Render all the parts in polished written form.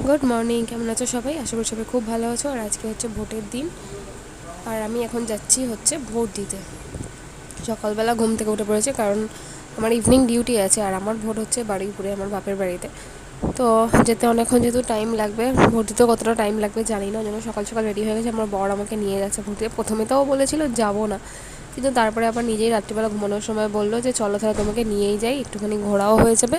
Good morning, কেমন আছো সবাই? আশা করি সবাই খুব ভালো আছো। আর আজকে হচ্ছে ভোটের দিন, আর আমি এখন যাচ্ছি হচ্ছে ভোট দিতে। সকালবেলা ঘুম থেকে উঠে পড়েছে, কারণ আমার ইভিনিং ডিউটি আছে, আর আমার ভোট হচ্ছে বারুইপুরে, আমার বাপের বাড়িতে। তো যেতে অনেকক্ষণ যেহেতু টাইম লাগবে, ভোট দিতে কতটা টাইম লাগবে জানি না, ওই জন্য সকাল সকাল রেডি হয়ে গেছে। আমার বর আমাকে নিয়ে যাচ্ছে ভোট দিতে। প্রথমে তো বলেছিল যাবো না, কিন্তু তারপরে আবার নিজেই রাত্রিবেলা ঘুমানোর সময় বললো যে চলো তাহলে তোমাকে নিয়েই যাই, একটুখানি ঘোরাও হয়ে যাবে।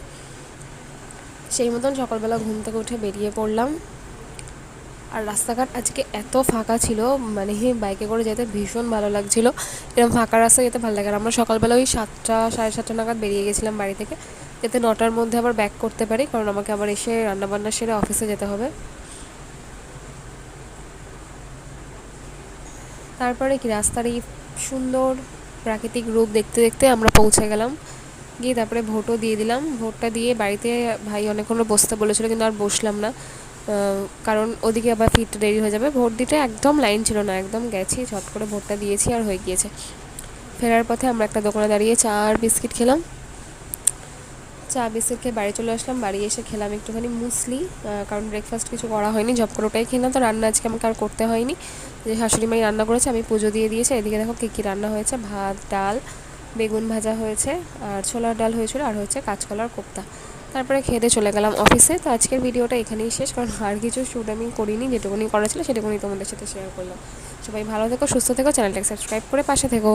সেই মতন সকালবেলা ঘুম থেকে উঠে বেরিয়ে পড়লাম। আর রাস্তাঘাট আজকে এত ফাঁকা ছিল, মানে বাইকে করে যেতে ভীষণ ভালো লাগছিলো। এরকম ফাঁকা রাস্তায় যেতে ভালো লাগে। আর আমরা সকালবেলা ওই 7টা সাড়ে 7টা নাগাদ বেরিয়ে গেছিলাম বাড়ি থেকে, যাতে 9টার মধ্যে আবার ব্যাক করতে পারি, কারণ আমাকে আবার এসে রান্নাবান্না সেরে অফিসে যেতে হবে। তারপরে কি রাস্তার এই সুন্দর প্রাকৃতিক রূপ দেখতে দেখতে আমরা পৌঁছে গেলাম। গিয়ে তারপরে ভোটও দিয়ে দিলাম। ভোটটা দিয়ে বাড়িতে ভাই অনেকক্ষণ বসতে বলেছিল, কিন্তু আর বসলাম না, কারণ ওদিকে আবার ফিরতে দেরি হয়ে যাবে। ভোট দিতে একদম লাইন ছিল না, একদম গেছি ঝট করে ভোটটা দিয়েছি আর হয়ে গিয়েছে। ফেরার পথে আমরা একটা দোকানে দাঁড়িয়ে চা আর বিস্কিট খেলাম। চা বিস্কিট খেয়ে বাড়ি চলে আসলাম। বাড়ি এসে খেলাম একটুখানি মুসলি, কারণ ব্রেকফাস্ট কিছু করা হয়নি, ঝপ করে ওটাই খেলাম। তো রান্না আজকে আমাকে আর করতে হয়নি, যে শাশুড়ি মাই রান্না করেছে, আমি পুজো দিয়ে দিয়েছি। এদিকে দেখো কী কী রান্না হয়েছে: ভাত, ডাল, বেগুন ভাজা হয়েছে, আর ছোলার ডাল হয়েছিল, আর হচ্ছে কাঁচকলার কোপ্তা। তারপরে খেতে চলে গেলাম অফিসে। তো আজকের ভিডিওটা এখানেই শেষ, কারণ আর কিছু শ্যুট আমি করিনি, যেটুকুনি করা ছিল সেটুকুনি তোমাদের সাথে শেয়ার করলাম। সবাই ভালো থেকো, সুস্থ থেকো, চ্যানেলটাকে সাবস্ক্রাইব করে পাশে থেকো।